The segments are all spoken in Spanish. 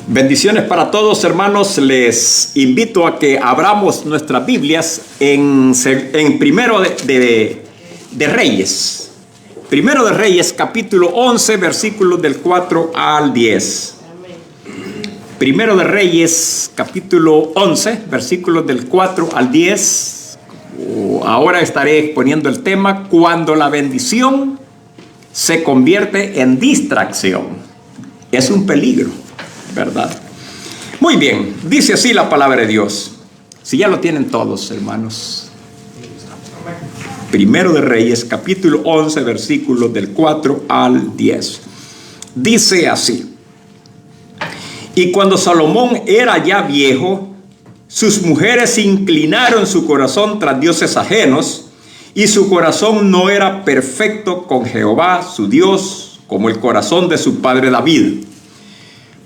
Bendiciones para todos, hermanos. Les invito a que abramos nuestras Biblias en Primero de Reyes. Primero de Reyes, capítulo 11, versículos del 4 al 10. Primero de Reyes, capítulo 11, versículos del 4 al 10. Ahora estaré exponiendo el tema: cuando la bendición se convierte en distracción. Es un peligro, ¿verdad? Muy bien, dice así la palabra de Dios. Si ya lo tienen todos, hermanos. Primero de Reyes, capítulo 11, versículos del 4 al 10. Dice así: y cuando Salomón era ya viejo, sus mujeres inclinaron su corazón tras dioses ajenos, y su corazón no era perfecto con Jehová, su Dios, como el corazón de su padre David.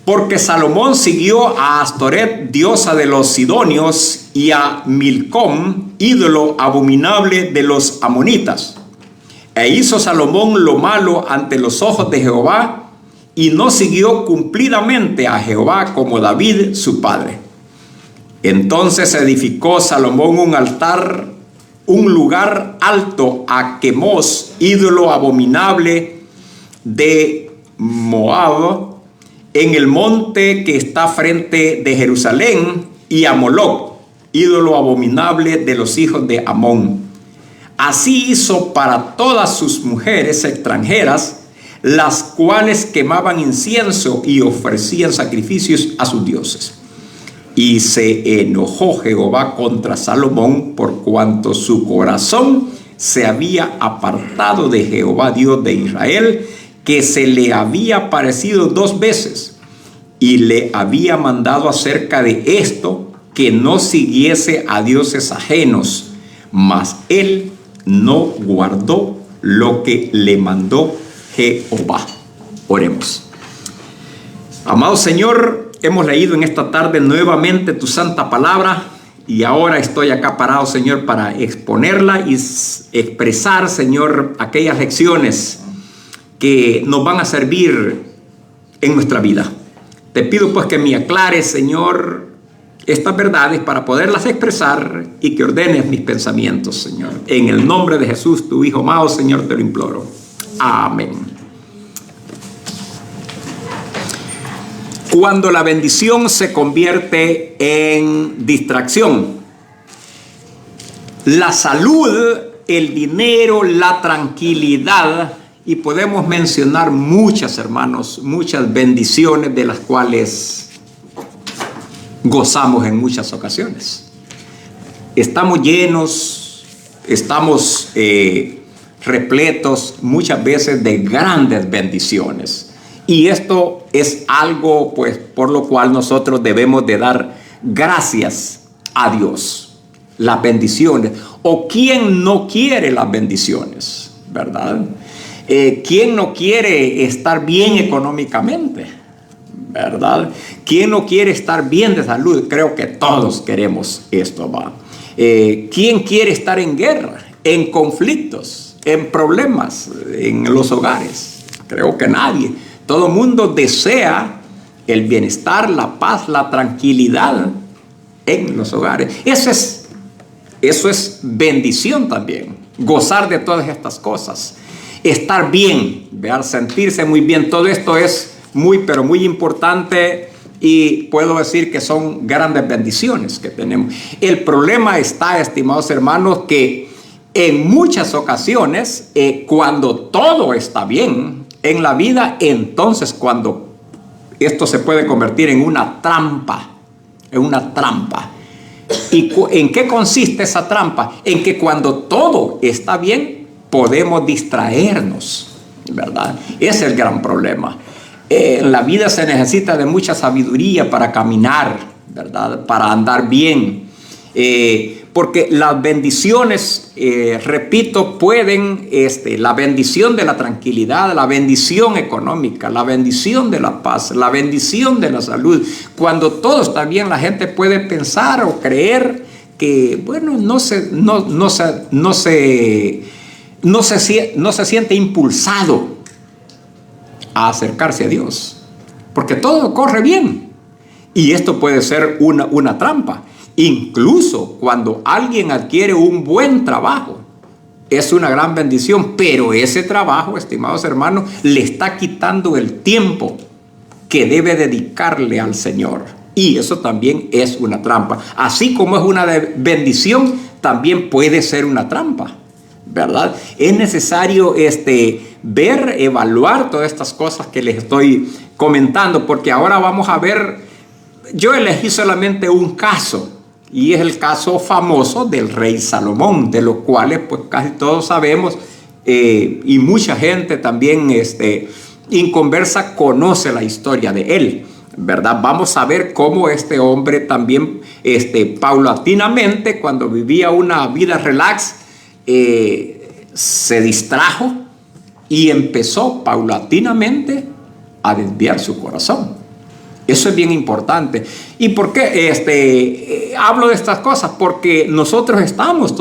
Porque Salomón siguió a Astoret, diosa de los sidonios, y a Milcom, ídolo abominable de los amonitas. E hizo Salomón lo malo ante los ojos de Jehová, y no siguió cumplidamente a Jehová como David su padre. Entonces edificó Salomón un altar, un lugar alto a Quemos, ídolo abominable de Moab, en el monte que está frente de Jerusalén, y a Moloc, ídolo abominable de los hijos de Amón. Así hizo para todas sus mujeres extranjeras, las cuales quemaban incienso y ofrecían sacrificios a sus dioses. Y se enojó Jehová contra Salomón por cuanto su corazón se había apartado de Jehová Dios de Israel, que se le había aparecido 2 veces, y le había mandado acerca de esto que no siguiese a dioses ajenos, mas él no guardó lo que le mandó Jehová. Oremos. Amado Señor, hemos leído en esta tarde nuevamente tu santa palabra, y ahora estoy acá parado, Señor, para exponerla y expresar, Señor, aquellas lecciones que nos van a servir en nuestra vida. Te pido pues que me aclares, Señor, estas verdades para poderlas expresar, y que ordenes mis pensamientos, Señor. En el nombre de Jesús, tu Hijo amado, Señor, te lo imploro. Amén. Cuando la bendición se convierte en distracción, la salud, el dinero, la tranquilidad, y podemos mencionar muchas, hermanos, muchas bendiciones de las cuales gozamos en muchas ocasiones. Estamos llenos, estamos repletos muchas veces de grandes bendiciones. Y esto es algo, pues, por lo cual nosotros debemos de dar gracias a Dios. Las bendiciones. ¿O quién no quiere las bendiciones? ¿Verdad? ¿Quién no quiere estar bien económicamente? ¿Verdad? ¿Quién no quiere estar bien de salud? Creo que todos queremos esto, ¿va? ¿Quién quiere estar en guerra, en conflictos, en problemas, en los hogares? Creo que nadie. Todo el mundo desea el bienestar, la paz, la tranquilidad en los hogares. Eso es bendición también. Gozar de todas estas cosas. Estar bien, ¿verdad? Sentirse muy bien. Todo esto es muy, pero muy importante, y puedo decir que son grandes bendiciones que tenemos. El problema está, estimados hermanos, que en muchas ocasiones, cuando todo está bien en la vida, entonces cuando esto se puede convertir en una trampa, ¿Y en qué consiste esa trampa? En que cuando todo está bien, podemos distraernos, ¿verdad? Ese es el gran problema. En la vida se necesita de mucha sabiduría para caminar, ¿verdad? Para andar bien. Porque las bendiciones, repito, pueden, la bendición de la tranquilidad, la bendición económica, la bendición de la paz, la bendición de la salud. Cuando todo está bien, la gente puede pensar o creer que, bueno, no se siente impulsado a acercarse a Dios. porque todo corre bien. Y esto puede ser una trampa. Incluso cuando alguien adquiere un buen trabajo, es una gran bendición, pero ese trabajo, estimados hermanos, le está quitando el tiempo que debe dedicarle al Señor. Y eso también es una trampa. Así como es una bendición, también puede ser una trampa, ¿verdad? Es necesario ver, evaluar todas estas cosas que les estoy comentando, porque ahora vamos a ver, yo elegí solamente un caso, y es el caso famoso del rey Salomón, de los cuales pues casi todos sabemos, y mucha gente también inconversa conoce la historia de él, ¿verdad? Vamos a ver cómo este hombre también paulatinamente, cuando vivía una vida relax, se distrajo y empezó paulatinamente a desviar su corazón. Eso es bien importante. ¿Y por qué hablo de estas cosas? Porque nosotros estamos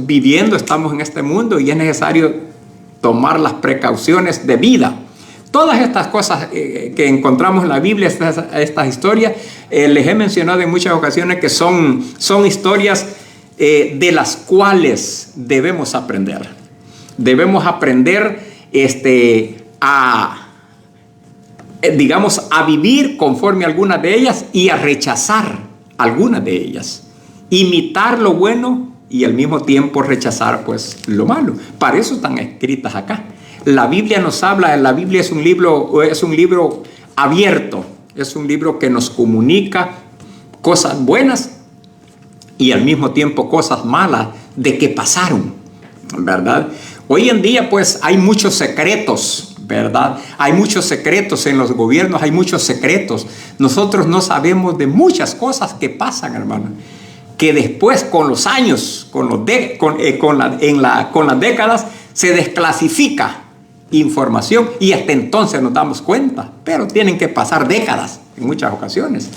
viviendo, estamos en este mundo y es necesario tomar las precauciones de vida. Todas estas cosas que encontramos en la Biblia, estas historias, les he mencionado en muchas ocasiones que son historias de las cuales debemos aprender. Debemos aprender a vivir conforme a algunas de ellas y a rechazar algunas de ellas. Imitar lo bueno y al mismo tiempo rechazar pues lo malo. Para eso están escritas acá. La Biblia nos habla, la Biblia es un libro abierto, es un libro que nos comunica cosas buenas y al mismo tiempo cosas malas de que pasaron, ¿verdad? Hoy en día pues hay muchos secretos, ¿verdad? Hay muchos secretos en los gobiernos, hay muchos secretos. Nosotros no sabemos de muchas cosas que pasan, hermano, que después con los años, con las décadas, se desclasifica información y hasta entonces nos damos cuenta, pero tienen que pasar décadas en muchas ocasiones.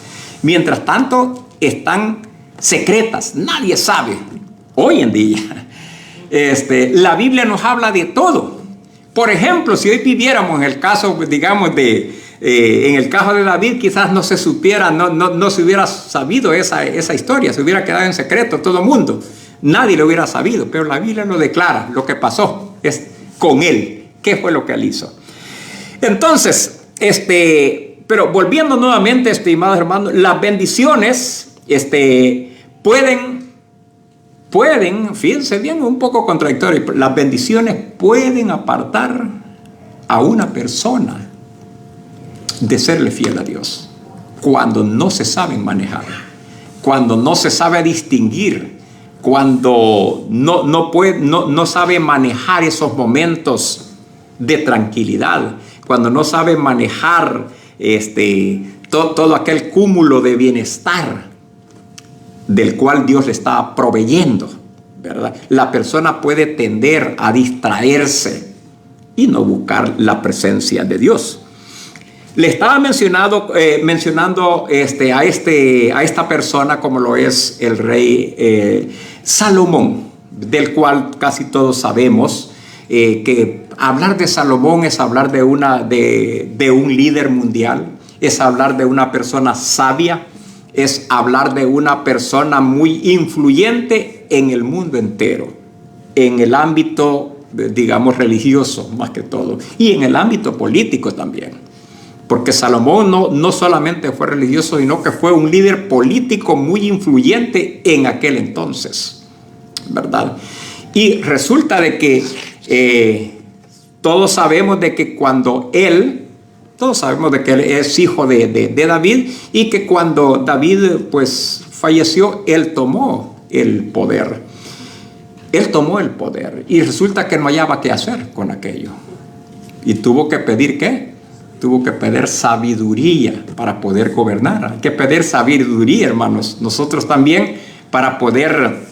Mientras tanto, están secretas, nadie sabe. Hoy en día, la Biblia nos habla de todo. Por ejemplo, si hoy viviéramos en el caso, digamos, en el caso de David, quizás no se supiera, no se hubiera sabido esa historia, se hubiera quedado en secreto todo el mundo. Nadie lo hubiera sabido, pero la Biblia nos declara lo que pasó es con él. ¿Qué fue lo que él hizo? Entonces, pero volviendo nuevamente, estimados hermanos, las bendiciones, pueden, fíjense bien, un poco contradictorio, las bendiciones pueden apartar a una persona de serle fiel a Dios cuando no se saben manejar, cuando no se sabe distinguir, cuando no sabe manejar esos momentos de tranquilidad, cuando no sabe manejar todo aquel cúmulo de bienestar del cual Dios le está proveyendo, ¿verdad? La persona puede tender a distraerse y no buscar la presencia de Dios. Le estaba mencionando a esta persona como lo es el rey Salomón, del cual casi todos sabemos que hablar de Salomón es hablar de un líder mundial, es hablar de una persona sabia, es hablar de una persona muy influyente en el mundo entero, en el ámbito, digamos, religioso más que todo, y en el ámbito político también. Porque Salomón no solamente fue religioso, sino que fue un líder político muy influyente en aquel entonces, ¿verdad? Y resulta de que todos sabemos de que él es hijo de David, y que cuando David pues falleció, él tomó el poder. Y resulta que no hallaba qué hacer con aquello. Y tuvo que pedir ¿qué? Tuvo que pedir sabiduría para poder gobernar. Hay que pedir sabiduría, hermanos. Nosotros también, para poder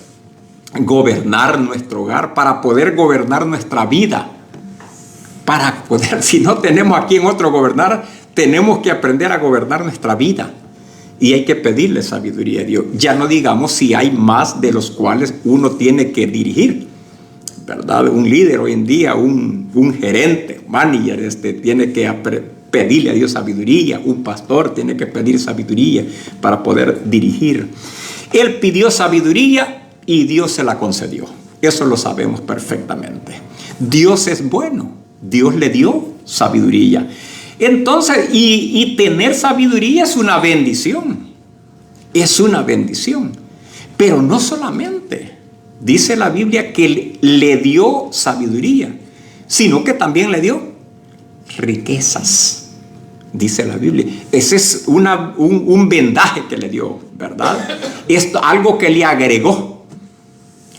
gobernar nuestro hogar, para poder gobernar nuestra vida, para poder, si no tenemos a quien otro gobernar, tenemos que aprender a gobernar nuestra vida. Y hay que pedirle sabiduría a Dios. Ya no digamos si hay más de los cuales uno tiene que dirigir, ¿verdad? Un líder hoy en día, un gerente, manager, tiene que pedirle a Dios sabiduría. Un pastor tiene que pedir sabiduría para poder dirigir. Él pidió sabiduría y Dios se la concedió. Eso lo sabemos perfectamente. Dios es bueno. Dios le dio sabiduría. Entonces, y tener sabiduría es una bendición. Es una bendición. Pero no solamente. Dice la Biblia que le dio sabiduría, sino que también le dio riquezas. Dice la Biblia. Ese es un vendaje que le dio, ¿verdad? Esto, algo que le agregó.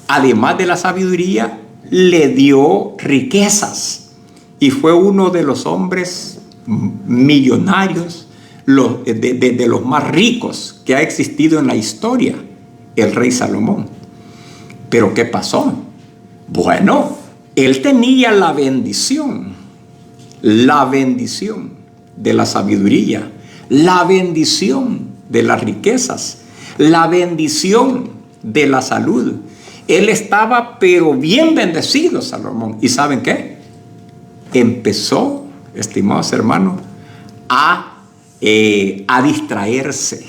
Además de la sabiduría, le dio riquezas. Y fue uno de los hombres millonarios, de los más ricos que ha existido en la historia, el rey Salomón. ¿Pero qué pasó? Bueno, él tenía la bendición de la sabiduría, la bendición de las riquezas, la bendición de la salud. Él estaba pero bien bendecido, Salomón. ¿Y saben qué? Empezó, estimados hermanos, a distraerse.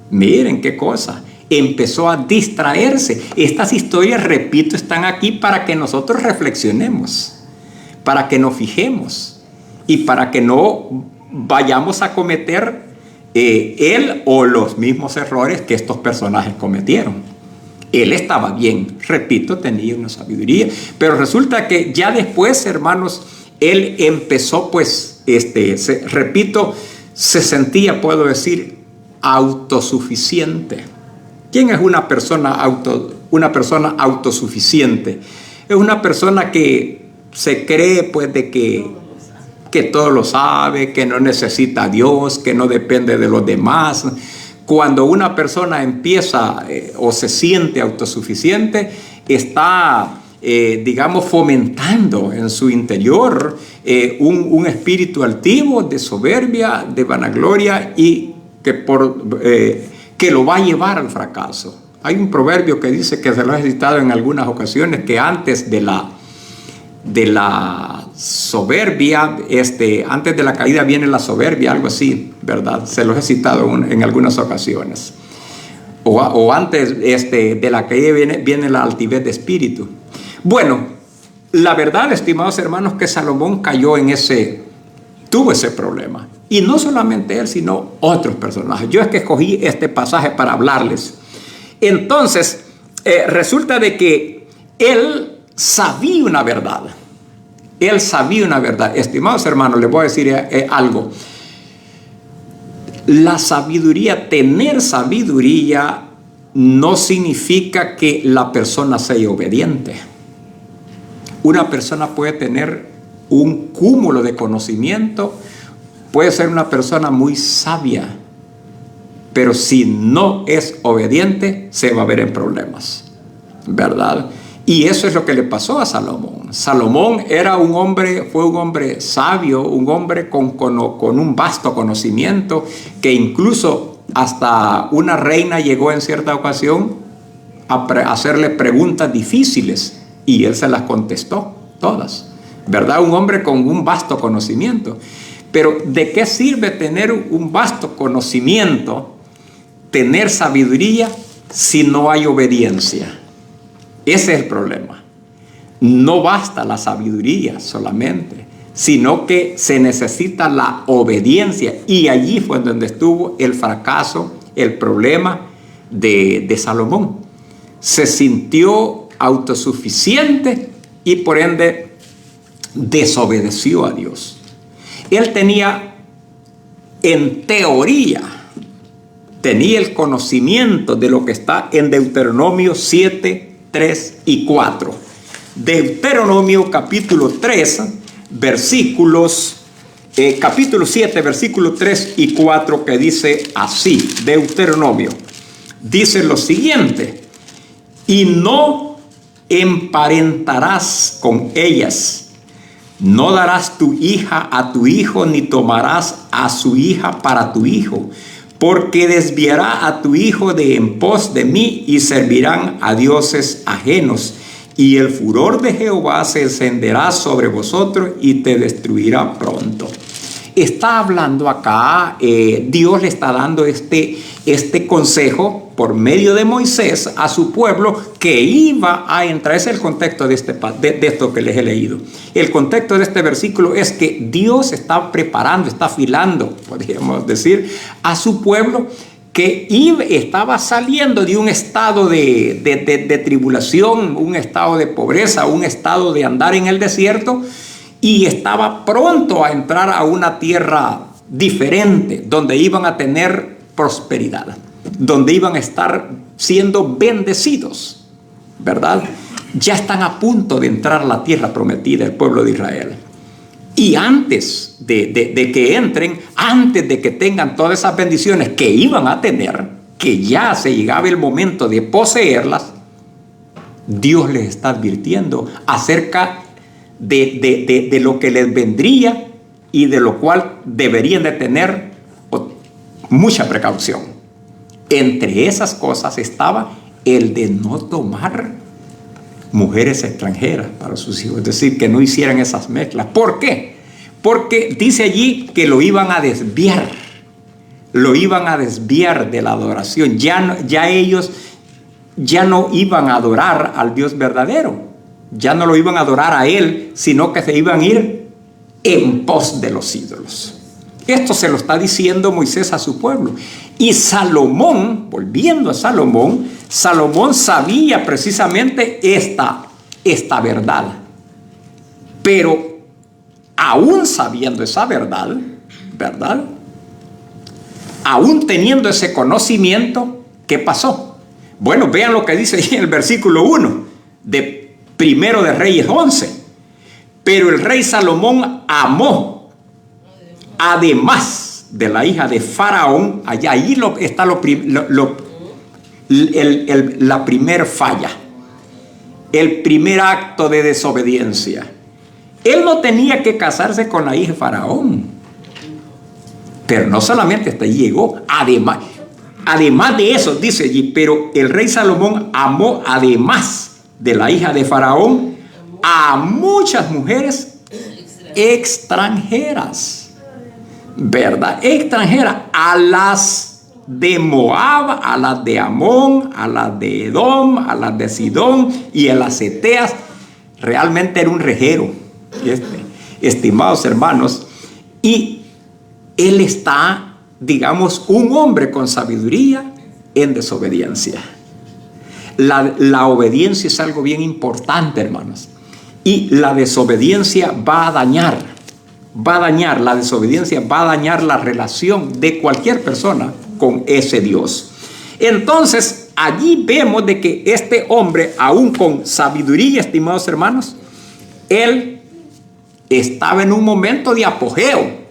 Miren qué cosa. Empezó a distraerse. Estas historias, repito, están aquí para que nosotros reflexionemos, para que nos fijemos y para que no vayamos a cometer él o los mismos errores que estos personajes cometieron. Él estaba bien, repito, tenía una sabiduría, pero resulta que ya después, hermanos, él empezó, pues, repito, se sentía, puedo decir, autosuficiente. ¿Quién es una persona autosuficiente? Es una persona que se cree, pues, de que todo lo sabe, que no necesita a Dios, que no depende de los demás. Cuando una persona empieza o se siente autosuficiente, está, digamos, fomentando en su interior un espíritu altivo, de soberbia, de vanagloria, y que lo va a llevar al fracaso. Hay un proverbio que dice, que se lo he citado en algunas ocasiones, que antes de la soberbia, antes de la caída viene la soberbia, algo así, ¿verdad? Se los he citado en algunas ocasiones. O antes de la caída viene la altivez de espíritu. Bueno, la verdad, estimados hermanos, que Salomón cayó tuvo ese problema. Y no solamente él, sino otros personajes. Yo es que escogí este pasaje para hablarles. Entonces, resulta de que él sabía una verdad. Él sabía una verdad. Estimados hermanos, les voy a decir algo. La sabiduría, tener sabiduría, no significa que la persona sea obediente. Una persona puede tener un cúmulo de conocimiento, puede ser una persona muy sabia, pero si no es obediente, se va a ver en problemas, ¿verdad? Y eso es lo que le pasó a Salomón. Salomón fue un hombre sabio, un hombre con un vasto conocimiento, que incluso hasta una reina llegó en cierta ocasión a hacerle preguntas difíciles y él se las contestó todas, ¿verdad? Un hombre con un vasto conocimiento. Pero ¿de qué sirve tener un vasto conocimiento, tener sabiduría, si no hay obediencia? Ese es el problema. No basta la sabiduría solamente, sino que se necesita la obediencia. Y allí fue donde estuvo el fracaso, el problema de Salomón. Se sintió autosuficiente y por ende desobedeció a Dios. Él tenía, en teoría, tenía el conocimiento de lo que está en Deuteronomio 7, 3 y 4. Deuteronomio capítulo 3, capítulo 7, versículos 3 y 4, que dice así. Deuteronomio dice lo siguiente: y no emparentarás con ellas, no darás tu hija a tu hijo, ni tomarás a su hija para tu hijo, porque desviará a tu hijo de en pos de mí, y servirán a dioses ajenos, y el furor de Jehová se encenderá sobre vosotros y te destruirá pronto. está hablando acá, Dios le está dando este consejo por medio de Moisés a su pueblo que iba a entrar. Ese es el contexto de esto que les he leído. El contexto de este versículo es que Dios está preparando, está afilando, podríamos decir, a su pueblo que estaba saliendo de un estado de tribulación, un estado de pobreza, un estado de andar en el desierto, y estaba pronto a entrar a una tierra diferente, donde iban a tener prosperidad, donde iban a estar siendo bendecidos, ¿verdad? Ya están a punto de entrar a la tierra prometida, el pueblo de Israel. Y antes de que entren, antes de que tengan todas esas bendiciones que iban a tener, que ya se llegaba el momento de poseerlas, Dios les está advirtiendo acerca de lo que les vendría y de lo cual deberían de tener mucha precaución. Entre esas cosas estaba el de no tomar mujeres extranjeras para sus hijos, es decir, que no hicieran esas mezclas. ¿Por qué? Porque dice allí que lo iban a desviar de la adoración. Ya ellos ya no iban a adorar al Dios verdadero, ya no lo iban a adorar a Él, sino que se iban a ir en pos de los ídolos. Esto se lo está diciendo Moisés a su pueblo. Y Salomón, volviendo a Salomón, Salomón sabía precisamente esta verdad. Pero aún sabiendo esa verdad, aún teniendo ese conocimiento, ¿qué pasó? Bueno, vean lo que dice ahí en el versículo 1 de Primero de Reyes 11. Pero el rey Salomón amó, además de la hija de Faraón, ahí está la primer falla, el primer acto de desobediencia. Él no tenía que casarse con la hija de Faraón, pero no solamente hasta ahí llegó, además de eso, dice allí, pero el rey Salomón amó, además de la hija de Faraón, a muchas mujeres extranjeras, ¿verdad? Extranjeras, a las de Moab, a las de Amón, a las de Edom, a las de Sidón y a las Eteas. Realmente era un rejero, estimados hermanos, y él está, digamos, un hombre con sabiduría en desobediencia. La obediencia es algo bien importante, hermanos, y la desobediencia va a dañar, la desobediencia va a dañar la relación de cualquier persona con ese Dios. Entonces, allí vemos de que este hombre, aún con sabiduría, estimados hermanos, él estaba en un momento de apogeo.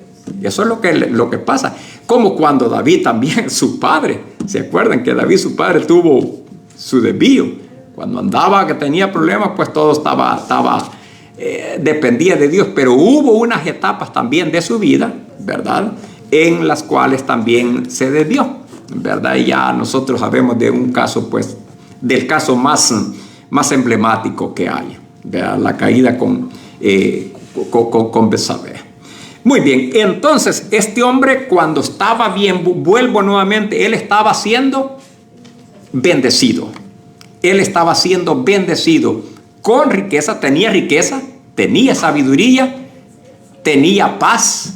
Eso es lo que pasa. Como cuando David también, su padre, ¿se acuerdan que David, su padre, tuvo su desvío? Cuando andaba, que tenía problemas, pues todo dependía de Dios. Pero hubo unas etapas también de su vida, ¿verdad?, en las cuales también se desvió, ¿verdad? Y ya nosotros sabemos de un caso, pues, del caso más emblemático que hay, ¿verdad? La caída con Betsabé. Muy bien, entonces este hombre, cuando estaba bien, vuelvo nuevamente, él estaba siendo bendecido. Él estaba siendo bendecido con riqueza, tenía sabiduría, tenía paz.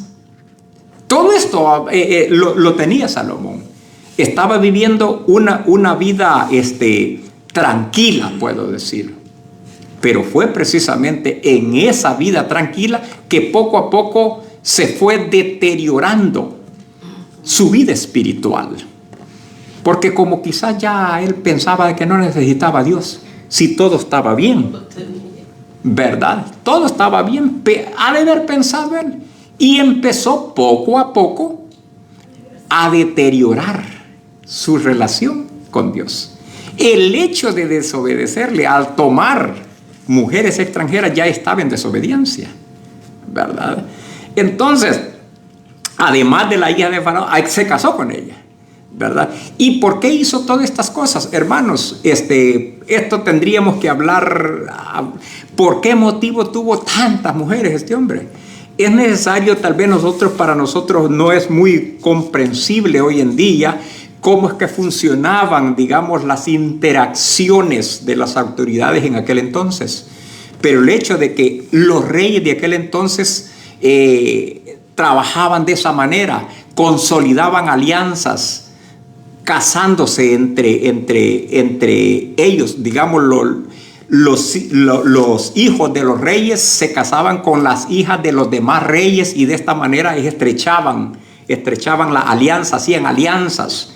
Todo esto lo tenía Salomón. Estaba viviendo una vida tranquila, puedo decir. Pero fue precisamente en esa vida tranquila que poco a poco se fue deteriorando su vida espiritual. Porque como quizás ya él pensaba que no necesitaba a Dios, si todo estaba bien, ¿verdad? Todo estaba bien, ha de haber pensado él. Y empezó poco a poco a deteriorar su relación con Dios. El hecho de desobedecerle al tomar mujeres extranjeras ya estaba en desobediencia, ¿verdad? Entonces, además de la hija de Faraón, se casó con ella, ¿verdad? ¿Y por qué hizo todas estas cosas? Hermanos, esto tendríamos que hablar. ¿Por qué motivo tuvo tantas mujeres este hombre? es necesario, tal vez para nosotros no es muy comprensible hoy en día cómo es que funcionaban, digamos, las interacciones de las autoridades en aquel entonces. Pero el hecho de que los reyes de aquel entonces trabajaban de esa manera, consolidaban alianzas, casándose entre ellos, digamos, los hijos de los reyes se casaban con las hijas de los demás reyes y de esta manera estrechaban la alianza, hacían alianzas.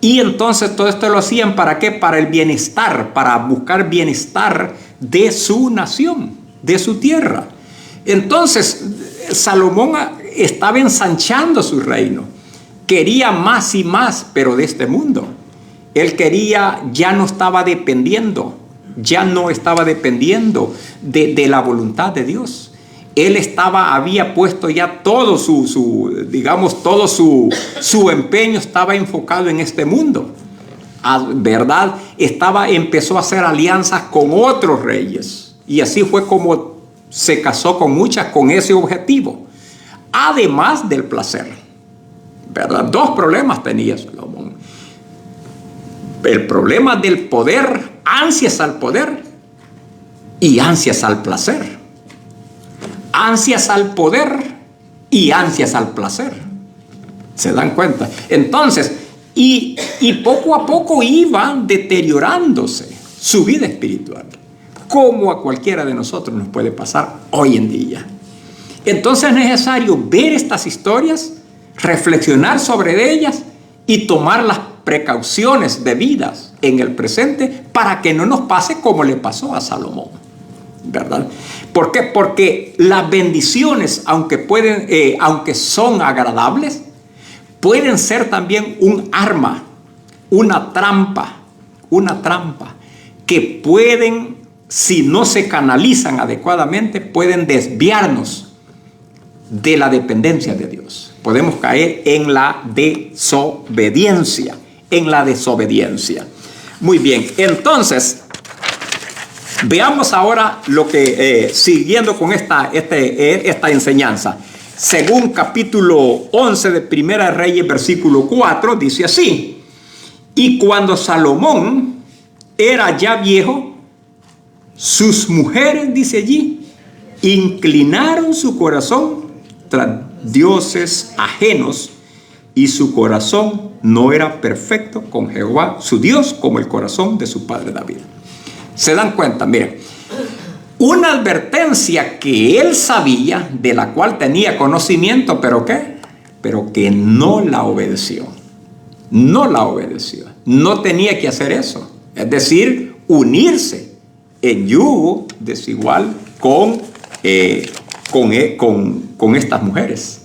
Y entonces todo esto lo hacían ¿para qué? Para el bienestar, para buscar bienestar de su nación, de su tierra. Entonces Salomón estaba ensanchando su reino, quería más y más, pero de este mundo. Él quería, ya no estaba dependiendo de la voluntad de Dios. Él había puesto ya todo su empeño estaba enfocado en este mundo, ¿verdad? Empezó a hacer alianzas con otros reyes y así fue como se casó con ese objetivo, además del placer, ¿verdad? Dos problemas tenía Salomón: el problema del poder, ansias al poder y ansias al placer. Ansias al poder y ansias al placer. ¿Se dan cuenta? Entonces, y poco a poco iba deteriorándose su vida espiritual, como a cualquiera de nosotros nos puede pasar hoy en día. Entonces es necesario ver estas historias, reflexionar sobre ellas y tomar las precauciones debidas en el presente para que no nos pase como le pasó a Salomón, ¿verdad? ¿Por qué? Porque las bendiciones, aunque son agradables, pueden ser también un arma, una trampa que pueden, si no se canalizan adecuadamente, pueden desviarnos de la dependencia de Dios. Podemos caer en la desobediencia, Muy bien, entonces veamos ahora lo que, siguiendo con esta enseñanza. Según capítulo 11 de Primera de Reyes, versículo 4, dice así: y cuando Salomón era ya viejo, sus mujeres, dice allí, inclinaron su corazón tras dioses ajenos, y su corazón no era perfecto con Jehová, su Dios, como el corazón de su padre David. ¿Se dan cuenta? Miren, una advertencia que él sabía, de la cual tenía conocimiento, ¿pero qué? Pero que no la obedeció. No tenía que hacer eso. Es decir, unirse en yugo desigual con estas mujeres.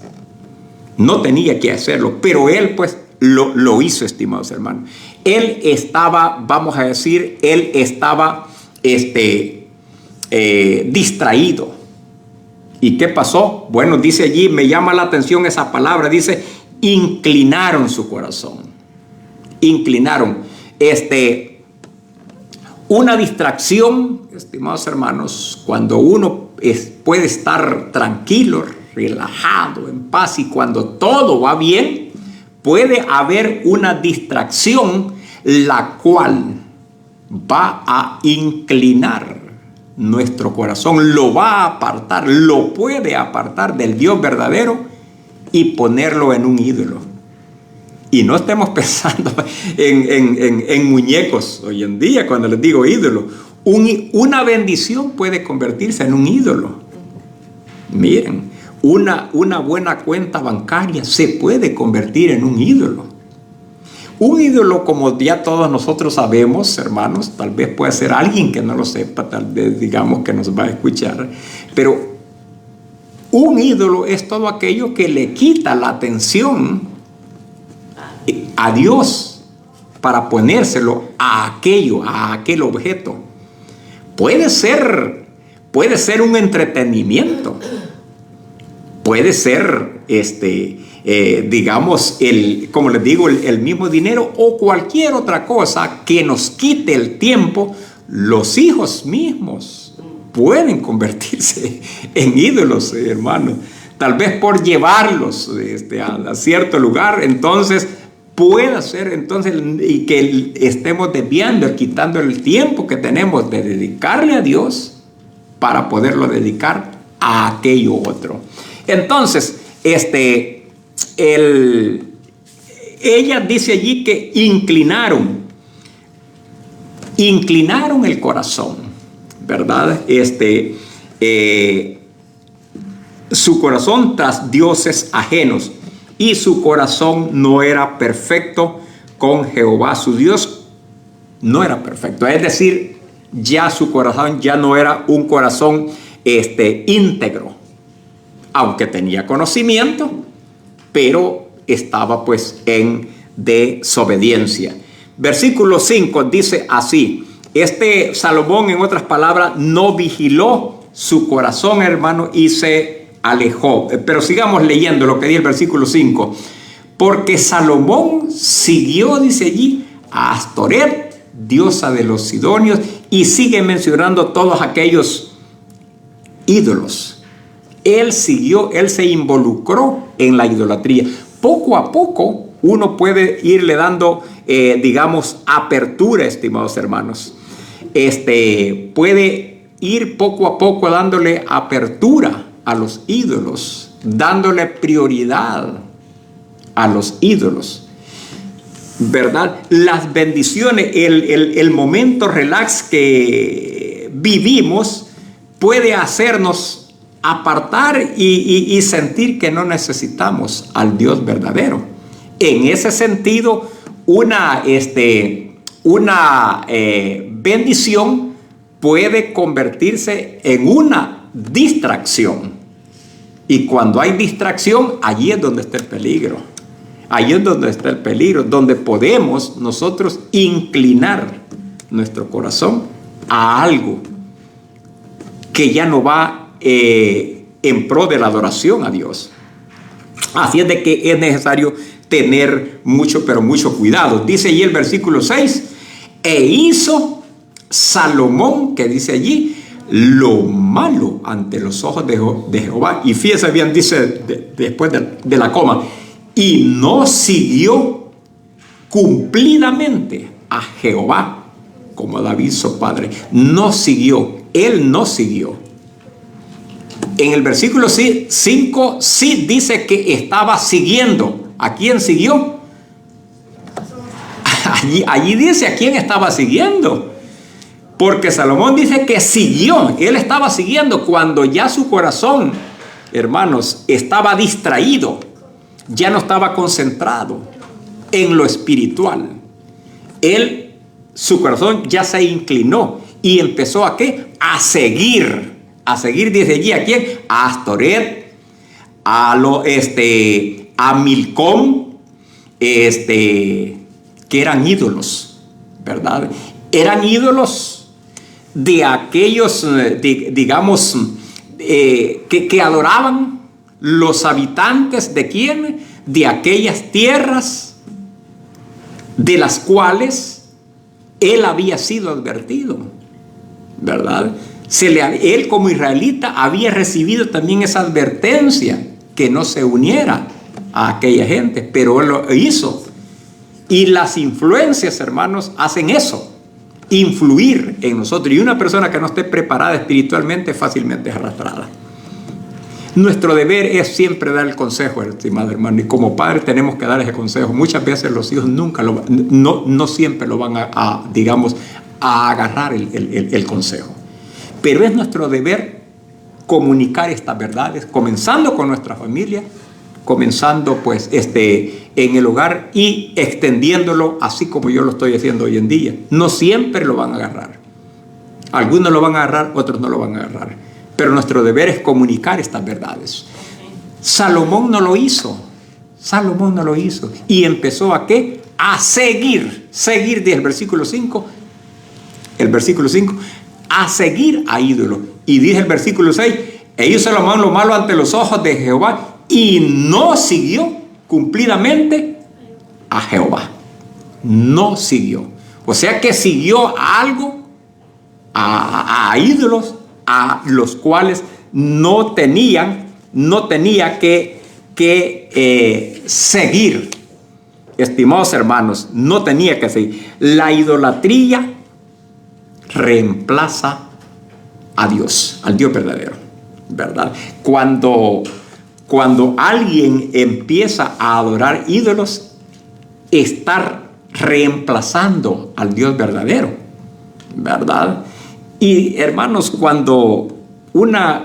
No tenía que hacerlo, pero él pues lo hizo, estimados hermanos. Él estaba, vamos a decir, distraído. ¿Y qué pasó? Bueno, dice allí, me llama la atención esa palabra, dice, inclinaron su corazón. Inclinaron. Una distracción, estimados hermanos, cuando uno puede estar tranquilo, relajado, en paz, y cuando todo va bien, puede haber una distracción la cual va a inclinar nuestro corazón, lo va a apartar, lo puede apartar del Dios verdadero y ponerlo en un ídolo. Y no estemos pensando en muñecos hoy en día cuando les digo ídolo. Una bendición puede convertirse en un ídolo. Miren, una buena cuenta bancaria se puede convertir en un ídolo. Un ídolo, como ya todos nosotros sabemos, hermanos, tal vez puede ser alguien que no lo sepa, tal vez digamos que nos va a escuchar, pero un ídolo es todo aquello que le quita la atención a Dios para ponérselo a aquel objeto. Puede ser un entretenimiento. Puede ser, digamos, como les digo, el mismo dinero o cualquier otra cosa que nos quite el tiempo. Los hijos mismos pueden convertirse en ídolos, hermano. tal vez por llevarlos a cierto lugar, entonces puede ser entonces y que estemos desviando, quitando el tiempo que tenemos de dedicarle a Dios para poderlo dedicar a aquello otro. Entonces, ella dice allí que inclinaron el corazón, ¿verdad? Su corazón tras dioses ajenos, y su corazón no era perfecto con Jehová su Dios, no era perfecto, es decir, ya su corazón ya no era un corazón íntegro, aunque tenía conocimiento, pero estaba pues en desobediencia. Versículo 5 dice así: Salomón, en otras palabras, no vigiló su corazón, hermano, y se alejó. Pero sigamos leyendo lo que dice el versículo 5. Porque Salomón siguió, dice allí, a Astoret, diosa de los sidonios, y sigue mencionando todos aquellos ídolos. Él se involucró en la idolatría. Poco a poco uno puede irle dando, digamos, apertura, estimados hermanos. Puede ir poco a poco dándole apertura a los ídolos, dándole prioridad a los ídolos, ¿verdad? Las bendiciones, el momento relax que vivimos puede hacernos apartar y sentir que no necesitamos al Dios verdadero. En ese sentido, una bendición puede convertirse en una distracción. Y cuando hay distracción, allí es donde está el peligro. Allí es donde está el peligro, donde podemos nosotros inclinar nuestro corazón a algo que ya no va en pro de la adoración a Dios. Así es de que es necesario tener mucho, pero mucho cuidado. Dice allí el versículo 6: e hizo Salomón, que dice allí, lo malo ante los ojos de Jehová. Y fíjese bien, dice después de la coma, y no siguió cumplidamente a Jehová como David su padre. No siguió, él no siguió. En el versículo 5 sí dice que estaba siguiendo. ¿A quién siguió? Allí dice a quién estaba siguiendo. Porque Salomón dice que siguió. Él estaba siguiendo cuando ya su corazón, hermanos, estaba distraído. Ya no estaba concentrado en lo espiritual. Su corazón ya se inclinó y empezó ¿a qué? A seguir. A seguir, dice allí, ¿a quién? A Astoret, a Milcom, que eran ídolos, ¿verdad? Eran ídolos de aquellos, digamos, que adoraban los habitantes de quién, de aquellas tierras de las cuales él había sido advertido, ¿verdad? Él como israelita había recibido también esa advertencia que no se uniera a aquella gente, pero él lo hizo. Y las influencias, hermanos, hacen eso, influir en nosotros. Y una persona que no esté preparada espiritualmente fácilmente es arrastrada. Nuestro deber es siempre dar el consejo, estimado hermano, y como padres tenemos que dar ese consejo. Muchas veces los hijos no siempre lo van digamos, a agarrar el consejo. Pero es nuestro deber comunicar estas verdades, comenzando con nuestra familia, comenzando pues en el hogar y extendiéndolo así como yo lo estoy haciendo hoy en día. No siempre lo van a agarrar. Algunos lo van a agarrar, otros no lo van a agarrar. Pero nuestro deber es comunicar estas verdades. Salomón no lo hizo. Salomón no lo hizo. Y empezó ¿a qué? A seguir desde el versículo 5. El versículo 5. A seguir a ídolos. Y dice el versículo 6, e hizo Salomón lo malo ante los ojos de Jehová y no siguió cumplidamente a Jehová. No siguió. O sea que siguió a algo, a ídolos, a los cuales no tenían no tenía que seguir. Estimados hermanos, no tenía que seguir. La idolatría reemplaza a Dios, al Dios verdadero, ¿verdad? Cuando alguien empieza a adorar ídolos, está reemplazando al Dios verdadero, ¿verdad? Y hermanos, cuando una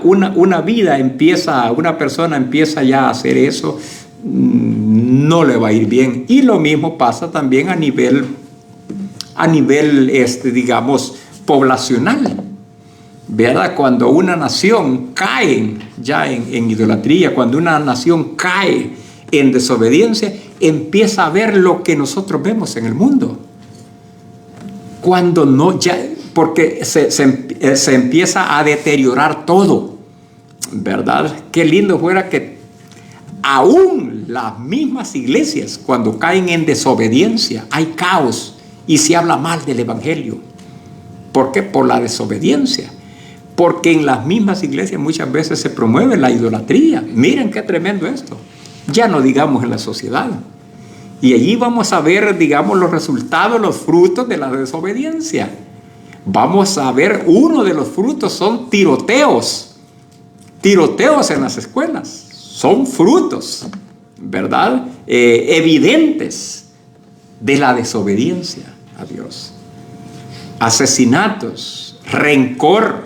persona empieza ya a hacer eso, no le va a ir bien. Y lo mismo pasa también a nivel digamos, poblacional, ¿verdad? Cuando una nación cae ya en idolatría, cuando una nación cae en desobediencia, empieza a ver lo que nosotros vemos en el mundo. Cuando no, ya, porque se empieza a deteriorar todo, ¿verdad? Qué lindo fuera que aún las mismas iglesias, cuando caen en desobediencia, hay caos y se habla mal del evangelio. ¿Por qué? Por la desobediencia. Porque en las mismas iglesias muchas veces se promueve la idolatría. Miren qué tremendo esto. Ya no digamos en la sociedad. Y allí vamos a ver, digamos, los resultados, los frutos de la desobediencia. Vamos a ver, uno de los frutos son tiroteos. Tiroteos en las escuelas. Son frutos, ¿verdad? Evidentes de la desobediencia a Dios. Asesinatos, rencor,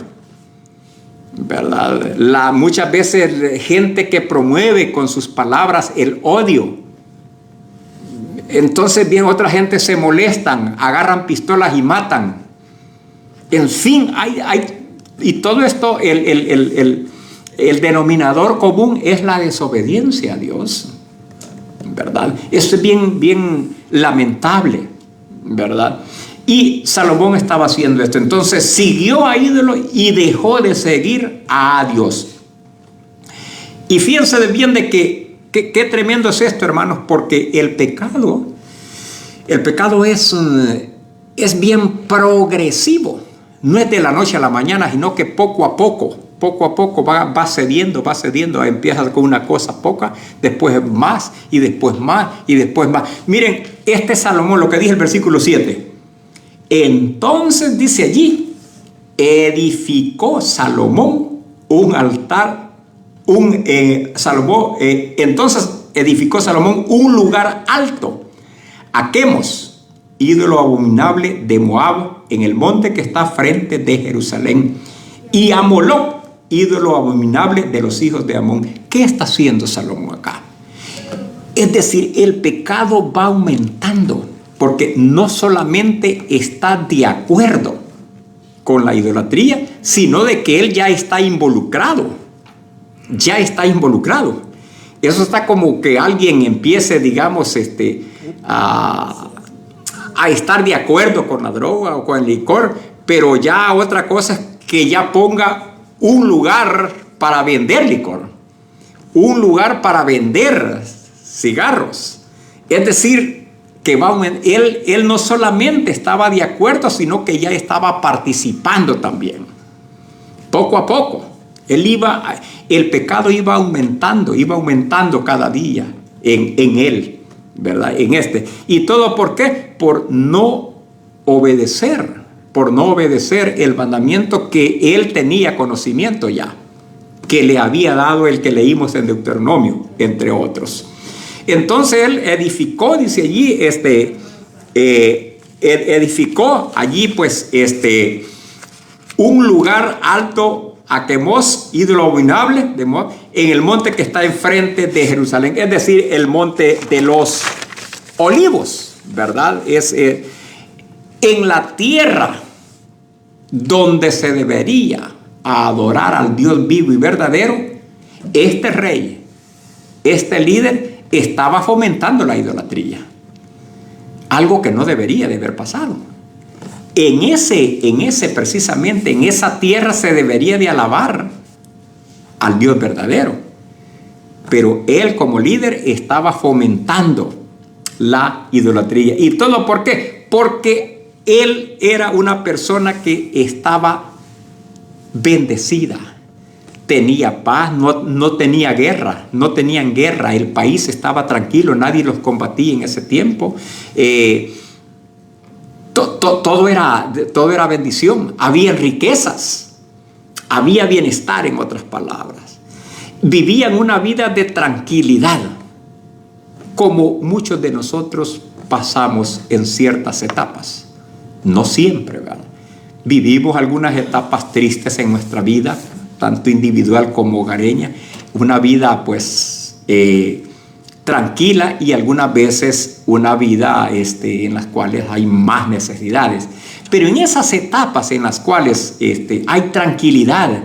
¿verdad? Muchas veces gente que promueve con sus palabras el odio. Entonces bien, otra gente se molestan, agarran pistolas y matan. En fin, y todo esto, el denominador común es la desobediencia a Dios, ¿verdad? Esto es bien lamentable, ¿verdad? Y Salomón estaba haciendo esto. Entonces siguió a ídolos y dejó de seguir a Dios. Y fíjense bien de que qué tremendo es esto, hermanos, porque el pecado es bien progresivo. No es de la noche a la mañana, sino que poco a poco va cediendo, empiezas con una cosa poca, después más, y después más, y después más. Miren, este Salomón, lo que dice el versículo 7. Entonces dice allí, edificó Salomón un altar, entonces edificó Salomón un lugar alto a Quemos, ídolo abominable de Moab, en el monte que está frente de Jerusalén, y a Moloc, ídolo abominable de los hijos de Amón. ¿Qué está haciendo Salomón acá? Es decir, el pecado va aumentando, porque no solamente está de acuerdo con la idolatría, sino de que él ya está involucrado. Eso está como que alguien empiece, digamos, a estar de acuerdo con la droga o con el licor, pero ya otra cosa es que ya ponga un lugar para vender licor, un lugar para vender cigarros. Es decir, que él no solamente estaba de acuerdo, sino que ya estaba participando también. Poco a poco, el pecado iba aumentando cada día en él, ¿verdad? ¿Y todo por qué? Por no obedecer el mandamiento que él tenía conocimiento ya, que le había dado el que leímos en Deuteronomio, entre otros. Entonces él edificó, dice allí, edificó allí pues un lugar alto a Quemos, ídolo abominable de Moab, en el monte que está enfrente de Jerusalén, es decir, el monte de los olivos, ¿verdad? Es en la tierra donde se debería adorar al Dios vivo y verdadero. Este rey, este líder, estaba fomentando la idolatría, algo que no debería de haber pasado. Precisamente en esa tierra se debería de alabar al Dios verdadero, pero él como líder estaba fomentando la idolatría. ¿Y todo por qué? Porque él era una persona que estaba bendecida, tenía paz, no tenía guerra, no tenían guerra, el país estaba tranquilo, nadie los combatía en ese tiempo. Todo era bendición, había riquezas, había bienestar, en otras palabras. Vivían una vida de tranquilidad, como muchos de nosotros pasamos en ciertas etapas. No siempre, ¿verdad? Vivimos algunas etapas tristes en nuestra vida, tanto individual como hogareña, una vida pues tranquila, y algunas veces una vida en las cuales hay más necesidades. Pero en esas etapas en las cuales hay tranquilidad,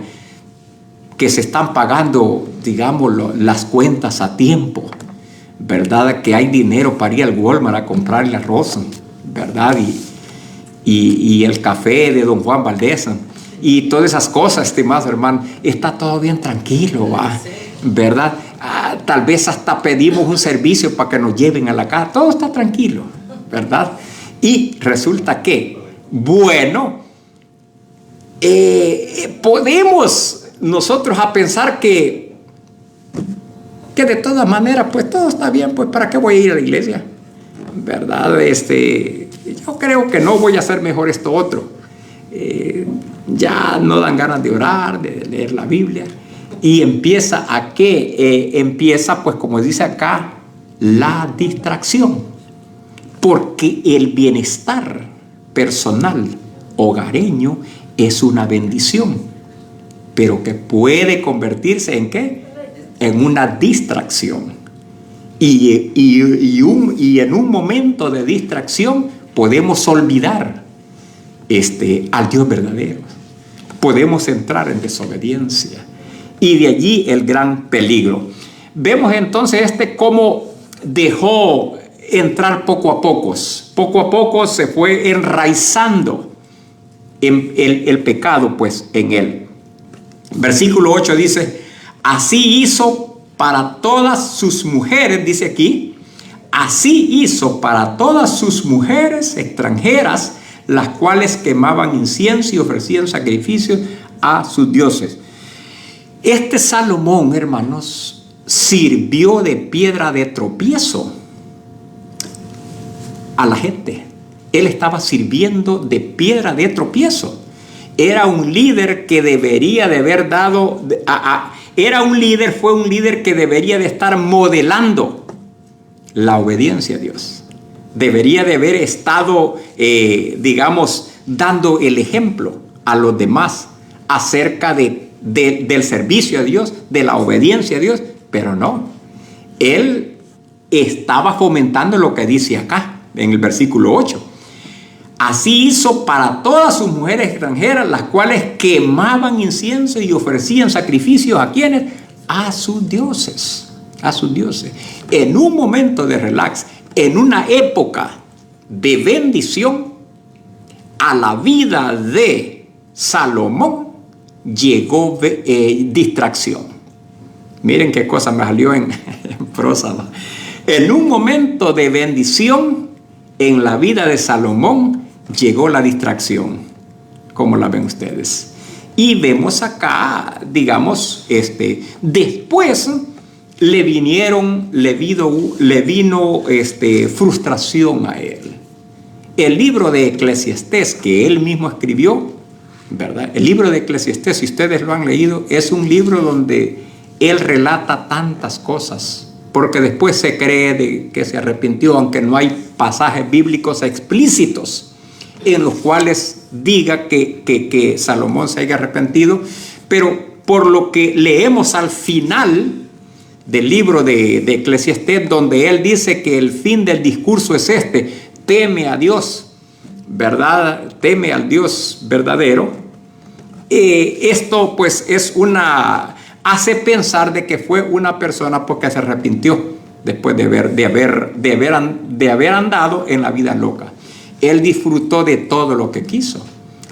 que se están pagando, digamos, las cuentas a tiempo, ¿verdad? Que hay dinero para ir al Walmart a comprar el arroz, ¿verdad? Y el café de don Juan Valdés, y todas esas cosas, estimados hermanos, está todo bien tranquilo, ¿verdad? Tal vez hasta pedimos un servicio para que nos lleven a la casa, todo está tranquilo, ¿verdad? Y resulta que, bueno, podemos nosotros a pensar que de todas maneras, pues todo está bien, pues ¿para qué voy a ir a la iglesia? ¿Verdad? Yo creo que no voy a hacer mejor esto otro. Ya no dan ganas de orar, de leer la Biblia. Y empieza empieza, pues como dice acá, la distracción. Porque el bienestar personal, hogareño, es una bendición, pero que puede convertirse ¿en qué? En una distracción. Y en un momento de distracción podemos olvidar al Dios verdadero. Podemos entrar en desobediencia. Y de allí el gran peligro. Vemos entonces cómo dejó entrar poco a poco. Poco a poco se fue enraizando el pecado, pues, en él. Versículo 8 dice: así hizo para todas sus mujeres, dice aquí, así hizo para todas sus mujeres extranjeras, las cuales quemaban incienso y ofrecían sacrificios a sus dioses. Salomón, hermanos, sirvió de piedra de tropiezo a la gente. Él estaba sirviendo de piedra de tropiezo. Era un líder que debería de haber dado, fue un líder que debería de estar modelando la obediencia a Dios. Debería de haber estado, digamos, dando el ejemplo a los demás acerca del servicio a Dios, de la obediencia a Dios, pero no. Él estaba fomentando lo que dice acá, en el versículo 8. Así hizo para todas sus mujeres extranjeras, las cuales quemaban incienso y ofrecían sacrificios ¿a quiénes? A sus dioses. A sus dioses. En un momento de relax, en una época de bendición, a la vida de Salomón llegó distracción. Miren qué cosa me salió en prosa. En un momento de bendición, en la vida de Salomón, llegó la distracción. ¿Cómo la ven ustedes? Y vemos acá, digamos, después le vino frustración a él. El libro de Eclesiastés, que él mismo escribió, ¿verdad? El libro de Eclesiastés, si ustedes lo han leído, es un libro donde él relata tantas cosas, porque después se cree de que se arrepintió, aunque no hay pasajes bíblicos explícitos en los cuales diga que Salomón se haya arrepentido, pero por lo que leemos al final del libro de Eclesiastés, donde él dice que el fin del discurso es teme a Dios, ¿verdad? Teme al Dios verdadero. Esto pues hace pensar de que fue una persona porque se arrepintió después de haber andado en la vida loca. Él disfrutó de todo lo que quiso,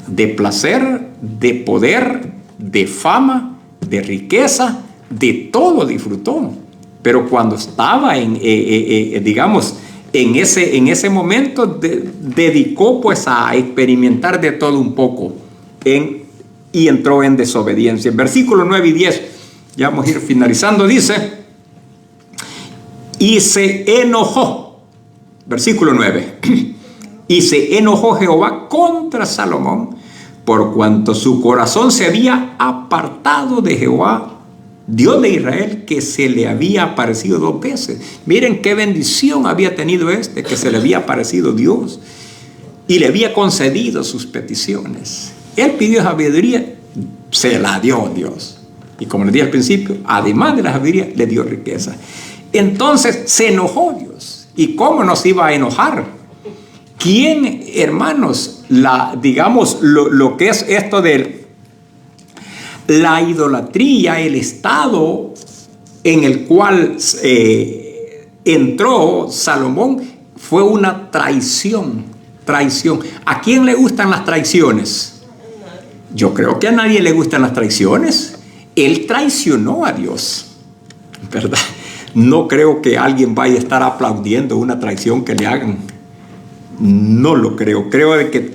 de placer, de poder, de fama, de riqueza, de todo disfrutó. Pero cuando estaba digamos, en ese momento dedicó pues a experimentar de todo un poco en y entró en desobediencia. En versículos 9 y 10, ya vamos a ir finalizando, dice, y se enojó, versículo 9, y se enojó Jehová contra Salomón, por cuanto su corazón se había apartado de Jehová, Dios de Israel, que se le había aparecido 2 veces. Miren qué bendición había tenido que se le había aparecido Dios y le había concedido sus peticiones. Él pidió sabiduría, se la dio Dios. Y como les dije al principio, además de la sabiduría, le dio riqueza. Entonces se enojó Dios. ¿Y cómo nos iba a enojar? ¿Quién, hermanos, digamos, lo que es esto de la idolatría, el estado en el cual entró Salomón, fue una traición? ¿A quién le gustan las traiciones? Yo creo que a nadie le gustan las traiciones. Él traicionó a Dios, ¿verdad? No creo que alguien vaya a estar aplaudiendo una traición que le hagan. No lo creo. Creo de que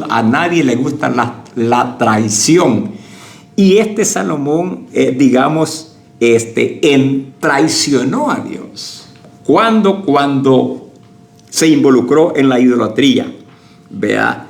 a nadie le gusta la traición. Y Salomón, traicionó a Dios. Cuando se involucró en la idolatría. Vea.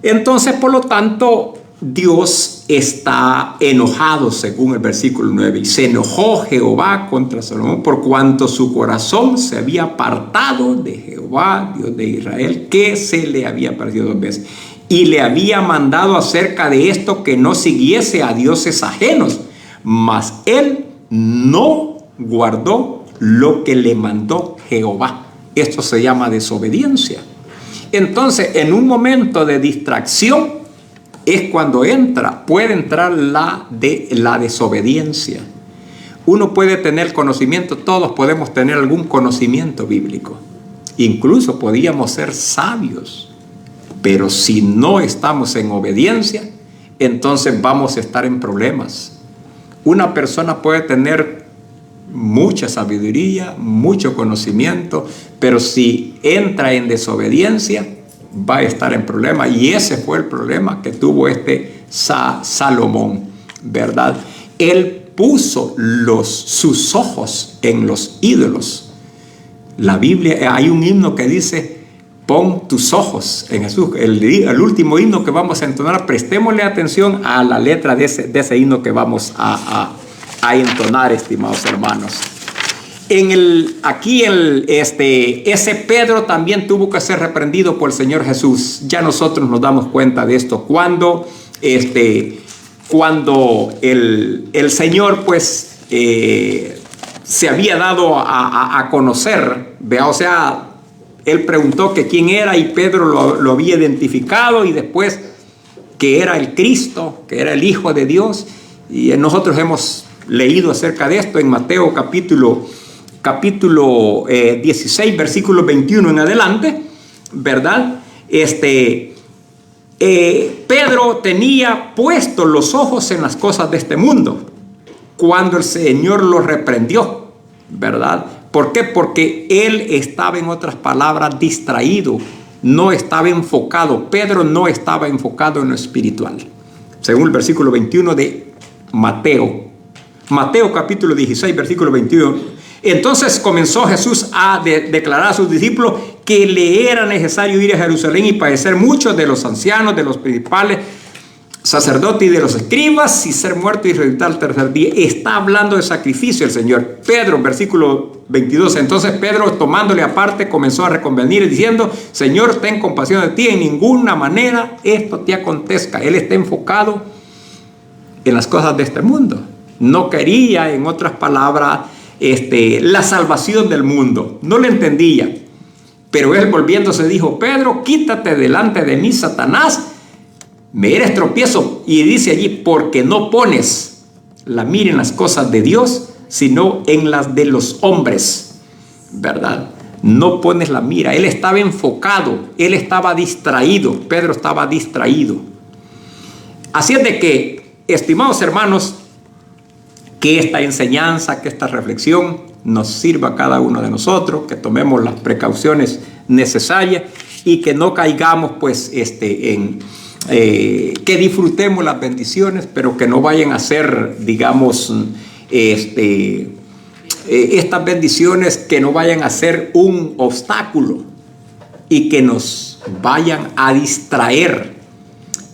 Entonces, por lo tanto, Dios está enojado, según el versículo 9. Y se enojó Jehová contra Salomón por cuanto su corazón se había apartado de Jehová, Dios de Israel, que se le había aparecido 2 veces. Y le había mandado acerca de esto que no siguiese a dioses ajenos. Mas él no guardó lo que le mandó Jehová. Esto se llama desobediencia. Entonces, en un momento de distracción es cuando puede entrar la desobediencia. Uno puede tener conocimiento, todos podemos tener algún conocimiento bíblico. Incluso podíamos ser sabios. Pero si no estamos en obediencia, entonces vamos a estar en problemas. Una persona puede tener mucha sabiduría, mucho conocimiento, pero si entra en desobediencia, va a estar en problemas. Y ese fue el problema que tuvo Salomón, ¿verdad? Él puso sus ojos en los ídolos. La Biblia, hay un himno que dice: pon tus ojos en Jesús. El último himno que vamos a entonar, prestémosle atención a la letra de ese himno que vamos a entonar, estimados hermanos. Ese Pedro también tuvo que ser reprendido por el Señor Jesús. Ya nosotros nos damos cuenta de esto. Cuando el Señor pues se había dado a conocer, ¿vea? O sea, él preguntó que quién era y Pedro lo había identificado, y después que era el Cristo, que era el Hijo de Dios. Y nosotros hemos leído acerca de esto en Mateo capítulo 16, versículo 21 en adelante, ¿verdad? Pedro tenía puestos los ojos en las cosas de este mundo cuando el Señor lo reprendió, ¿verdad? ¿Por qué? Porque él estaba, en otras palabras, distraído, no estaba enfocado. Pedro no estaba enfocado en lo espiritual, según el versículo 21 de Mateo capítulo 16, versículo 21. Entonces comenzó Jesús a declarar a sus discípulos que le era necesario ir a Jerusalén y padecer mucho de los ancianos, de los principales sacerdotes y de los escribas, y ser muerto y resucitar al tercer día. Está hablando de sacrificio el Señor. Pedro, versículo 22. Entonces Pedro, tomándole aparte, comenzó a reconvenir diciendo: Señor, ten compasión de ti, en ninguna manera esto te acontezca. Él está enfocado en las cosas de este mundo. No quería, en otras palabras, la salvación del mundo. No le entendía. Pero él, volviéndose, dijo: Pedro, quítate delante de mí, Satanás, me eres tropiezo. Y dice allí: porque no pones la mira en las cosas de Dios, sino en las de los hombres, ¿verdad? No pones la mira. Él estaba enfocado, él estaba distraído. Pedro estaba distraído. Así es de que, estimados hermanos, que esta enseñanza, que esta reflexión nos sirva a cada uno de nosotros, que tomemos las precauciones necesarias y que no caigamos pues en que disfrutemos las bendiciones, pero que no vayan a ser, digamos, estas bendiciones que no vayan a ser un obstáculo y que nos vayan a distraer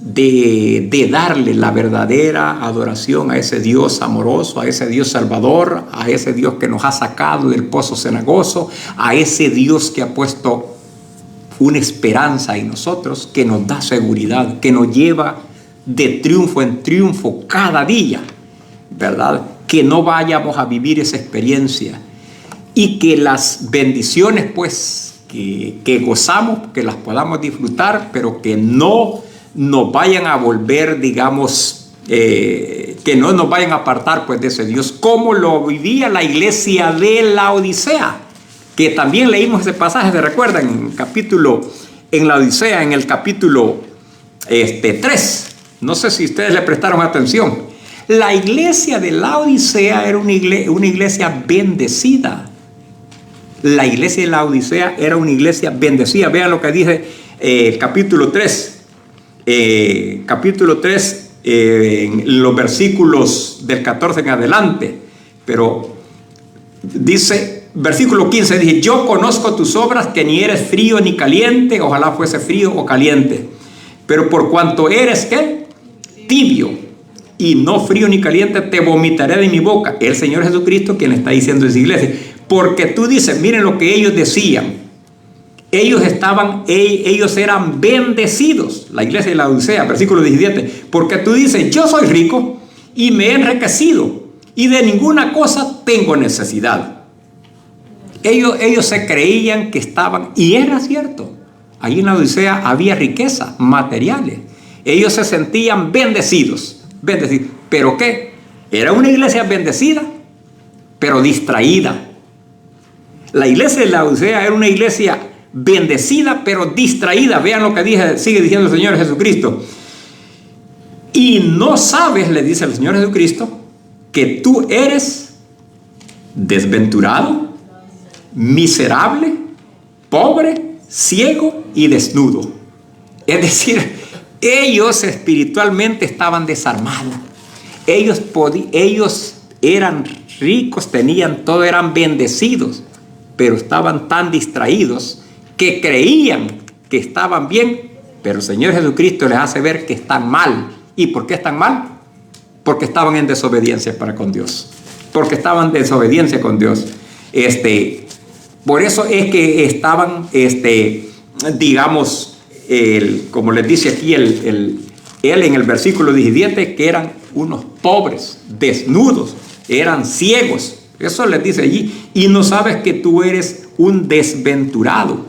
de darle la verdadera adoración a ese Dios amoroso, a ese Dios salvador, a ese Dios que nos ha sacado del pozo cenagoso, a ese Dios que ha puesto una esperanza en nosotros, que nos da seguridad, que nos lleva de triunfo en triunfo cada día, ¿verdad? Que no vayamos a vivir esa experiencia y que las bendiciones pues que gozamos, que las podamos disfrutar, pero que no nos vayan a volver, digamos, que no nos vayan a apartar pues de ese Dios, como lo vivía la iglesia de la Odisea, que también leímos ese pasaje, ¿se recuerdan? En la Odisea, en el capítulo 3. No sé si ustedes le prestaron atención. La iglesia de la Odisea era una iglesia bendecida. La iglesia de la Odisea era una iglesia bendecida. Vean lo que dice el capítulo 3. Capítulo 3, en los versículos del 14 en adelante. Pero dice, versículo 15, dice: yo conozco tus obras, que ni eres frío ni caliente. Ojalá fuese frío o caliente. Pero por cuanto eres, ¿qué? Tibio y no frío ni caliente, te vomitaré de mi boca. El Señor Jesucristo quien está diciendo en esa iglesia. Porque tú dices, miren lo que ellos decían. Ellos eran bendecidos. La iglesia de la Odisea, versículo 17. Porque tú dices, yo soy rico y me he enriquecido y de ninguna cosa tengo necesidad. Ellos se creían que estaban, y era cierto, allí en la Odisea había riqueza, materiales. Ellos se sentían bendecidos. ¿Pero qué? Era una iglesia bendecida, pero distraída. La iglesia de la Odisea era una iglesia bendecida, pero distraída. Vean lo que sigue diciendo el Señor Jesucristo. Y no sabes, le dice el Señor Jesucristo, que tú eres desventurado, miserable, pobre, ciego y desnudo. Es decir, ellos espiritualmente estaban desarmados. Ellos eran ricos, tenían todo, eran bendecidos, pero estaban tan distraídos que creían que estaban bien, pero el Señor Jesucristo les hace ver que están mal. ¿Y por qué están mal? Porque estaban en desobediencia para con Dios. Porque estaban en desobediencia con Dios. Por eso es que estaban, digamos, como les dice aquí él en el versículo 17, que eran unos pobres, desnudos, eran ciegos. Eso les dice allí. Y no sabes que tú eres un desventurado,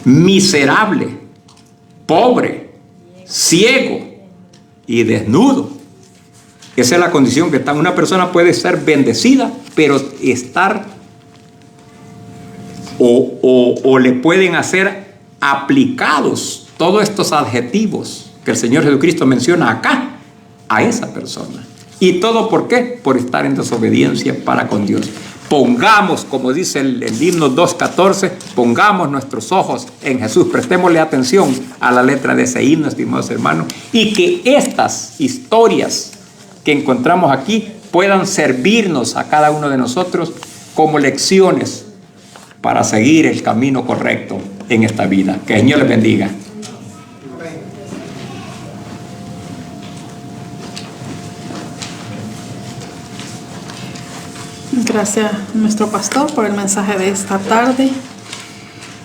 miserable, pobre, ciego y desnudo. Esa es la condición que está. Una persona puede ser bendecida, pero estar o le pueden hacer aplicados todos estos adjetivos que el Señor Jesucristo menciona acá a esa persona. ¿Y todo por qué? Por estar en desobediencia para con Dios. Pongamos, como dice el himno 2.14, pongamos nuestros ojos en Jesús. Prestémosle atención a la letra de ese himno, estimados hermanos, y que estas historias que encontramos aquí puedan servirnos a cada uno de nosotros como lecciones para seguir el camino correcto en esta vida. Que el Señor les bendiga. Gracias a nuestro pastor por el mensaje de esta tarde.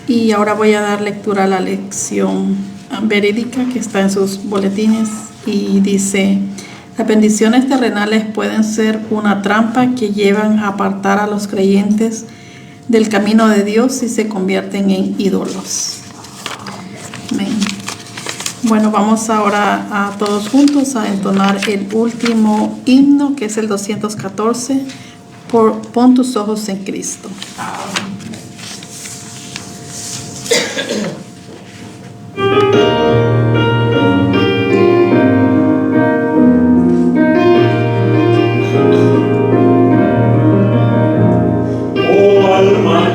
Y ahora voy a dar lectura a la lección verídica que está en sus boletines y dice: las bendiciones terrenales pueden ser una trampa que llevan a apartar a los creyentes del camino de Dios y se convierten en ídolos. Amén. Bueno, vamos ahora a todos juntos a entonar el último himno, que es el 214, pon tus ojos en Cristo.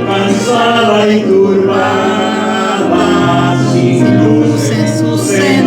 Cansada y turbada, sin luz en su seno.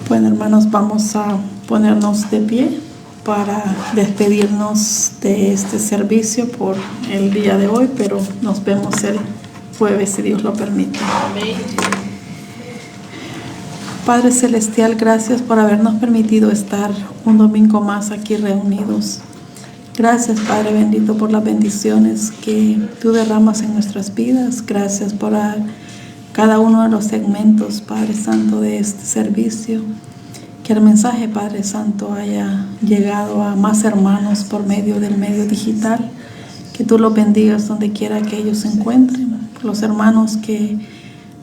Bueno, hermanos, vamos a ponernos de pie para despedirnos de este servicio por el día de hoy, pero nos vemos el jueves si Dios lo permite. Amén. Padre Celestial, gracias por habernos permitido estar un domingo más aquí reunidos. Gracias, Padre bendito, por las bendiciones que tú derramas en nuestras vidas. Gracias por cada uno de los segmentos, Padre Santo, de este servicio. Que el mensaje, Padre Santo, haya llegado a más hermanos por medio del medio digital. Que tú los bendigas donde quiera que ellos se encuentren. Los hermanos que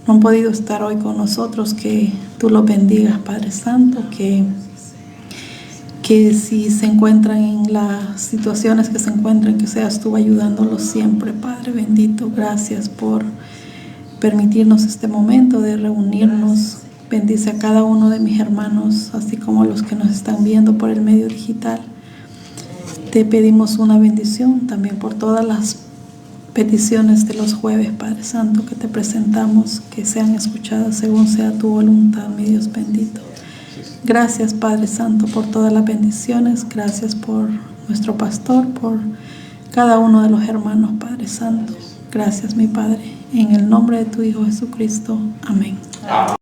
no han podido estar hoy con nosotros, que tú los bendigas, Padre Santo, que si se encuentran en las situaciones que se encuentran, que seas tú ayudándolos siempre, Padre bendito. Gracias por permitirnos este momento de reunirnos. Bendice a cada uno de mis hermanos, así como a los que nos están viendo por el medio digital. Te pedimos una bendición también por todas las peticiones de los jueves, Padre Santo, que te presentamos, que sean escuchadas según sea tu voluntad, mi Dios bendito. Gracias, Padre Santo, por todas las bendiciones. Gracias por nuestro pastor, por cada uno de los hermanos, Padre Santo. Gracias, mi Padre. En el nombre de tu Hijo Jesucristo. Amén.